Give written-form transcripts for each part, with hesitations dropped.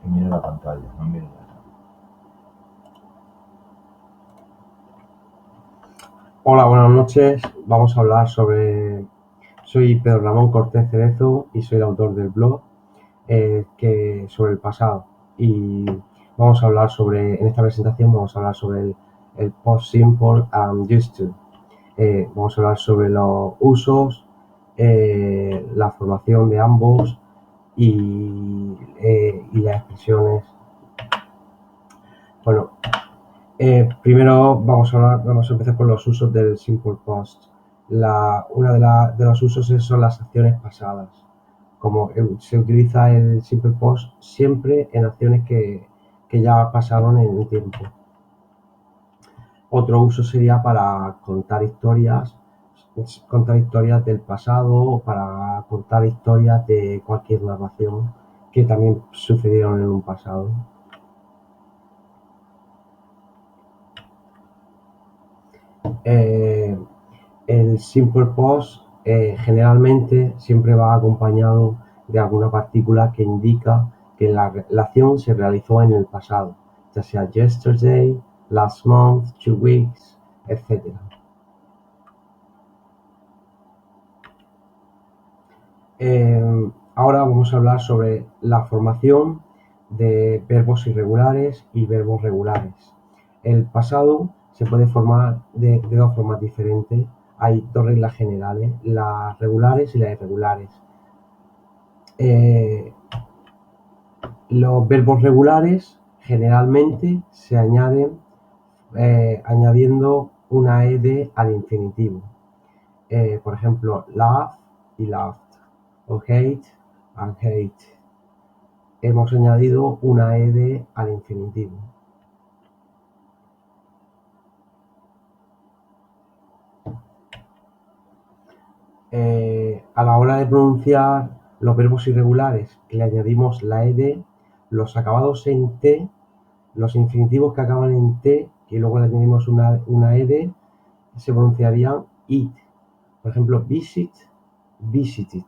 Que mire la pantalla, no mire la... Hola, buenas noches. Vamos a hablar sobre... Soy Pedro Ramón Cortés Cerezo y soy el autor del blog sobre el pasado. Y vamos a hablar sobre, en esta presentación vamos a hablar sobre el Post Simple and Used to. Vamos a hablar sobre los usos, la formación de ambos y las expresiones. Bueno, primero vamos a empezar con los usos del Simple Past. Uno de los usos son las acciones pasadas. Como se utiliza el Simple Past siempre en acciones que ya pasaron en el tiempo. Otro uso sería para contar historias del pasado o para contar historias de cualquier narración que también sucedieron en un pasado. El Simple Past generalmente siempre va acompañado de alguna partícula que indica que la acción se realizó en el pasado, ya sea yesterday, last month, 2 weeks, etc. Ahora vamos a hablar sobre la formación de verbos irregulares y verbos regulares. El pasado se puede formar de dos formas diferentes. Hay dos reglas generales, las regulares y las irregulares. Los verbos regulares generalmente se añaden añadiendo una ed al infinitivo. Por ejemplo, love y loved, o hate and hate. Hemos añadido una ed al infinitivo. A la hora de pronunciar los verbos irregulares le añadimos la ed, los acabados en t, los infinitivos que acaban en t y luego le añadimos una ed, se pronunciarían it. Por ejemplo, visit, visited.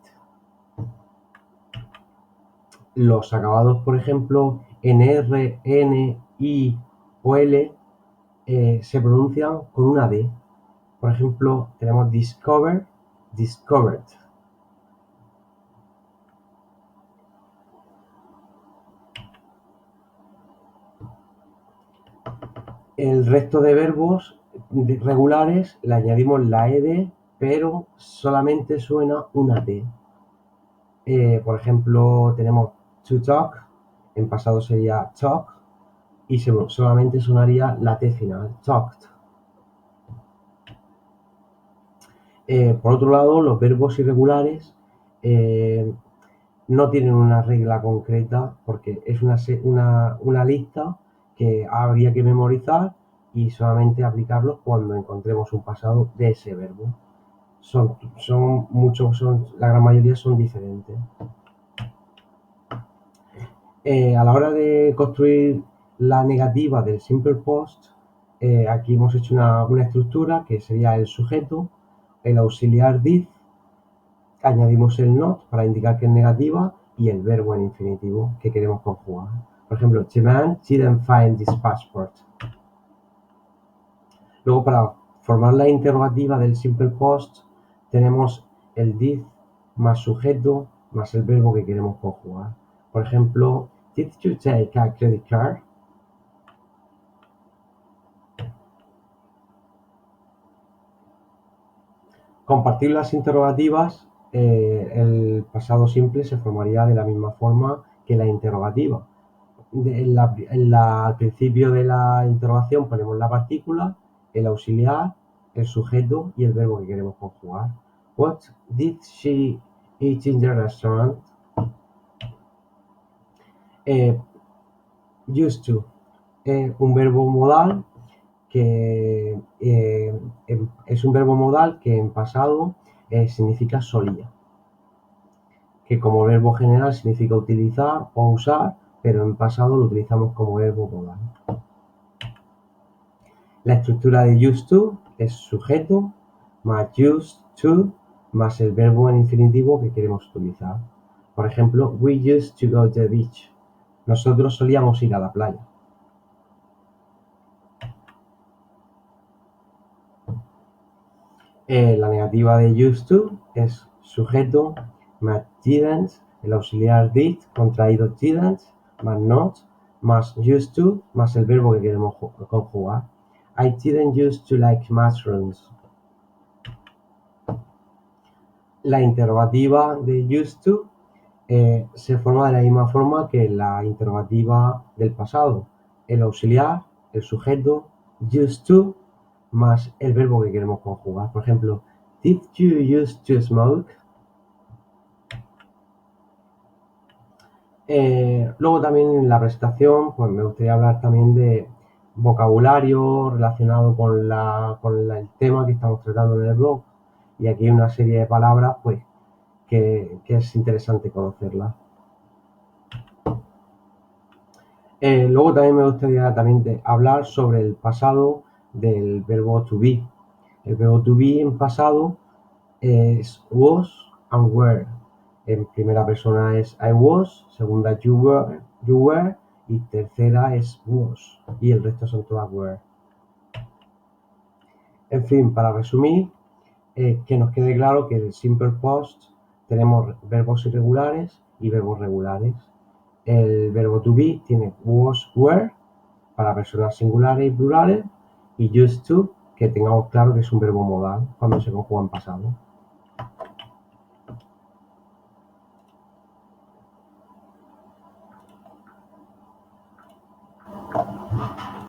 Los acabados, por ejemplo, en r, n, i o l se pronuncian con una d. Por ejemplo, tenemos discover, discovered. El resto de verbos regulares le añadimos la ed, pero solamente suena una t. Por ejemplo, tenemos to talk, en pasado sería talk, y solamente sonaría la t final, talked. Por otro lado, los verbos irregulares no tienen una regla concreta porque es una lista que habría que memorizar y solamente aplicarlos cuando encontremos un pasado de ese verbo. La gran mayoría son diferentes. A la hora de construir la negativa del Simple Past, aquí hemos hecho una estructura que sería el sujeto, el auxiliar did, añadimos el not para indicar que es negativa y el verbo en infinitivo que queremos conjugar. Por ejemplo, the man didn't find his passport. Luego, para formar la interrogativa del Simple Past, tenemos el did más sujeto más el verbo que queremos conjugar. Por ejemplo, did you take a credit card? Compartir las interrogativas, el pasado simple se formaría de la misma forma que la interrogativa. Al principio de la interrogación ponemos la partícula, el auxiliar, el sujeto y el verbo que queremos conjugar. What did she eat in the restaurant? Used to. Un verbo modal que es un verbo modal que en pasado significa solía, que como verbo general significa utilizar o usar, pero en pasado lo utilizamos como verbo modal. La estructura de used to es sujeto más used to más el verbo en infinitivo que queremos utilizar. Por ejemplo, we used to go to the beach. Nosotros solíamos ir a la playa. La negativa de used to es sujeto más didn't, el auxiliar did, contraído didn't, más not, más used to, más el verbo que queremos conjugar. I didn't used to like mushrooms. La interrogativa de used to se forma de la misma forma que la interrogativa del pasado. El auxiliar, el sujeto, used to, más el verbo que queremos conjugar. Por ejemplo, did you used to smoke? Luego también en la presentación, pues me gustaría hablar también de vocabulario relacionado con el tema que estamos tratando en el blog. Y aquí hay una serie de palabras, pues, que es interesante conocerlas. Luego también me gustaría también hablar sobre el pasado del verbo to be. El verbo to be en pasado es was and were. En primera persona es I was, segunda you were y tercera es was. Y el resto son todas were. En fin, para resumir, que nos quede claro que en el simple past tenemos verbos irregulares y verbos regulares. El verbo to be tiene was, were, para personas singulares y plurales, y used to, que tengamos claro que es un verbo modal cuando se conjuga en pasado.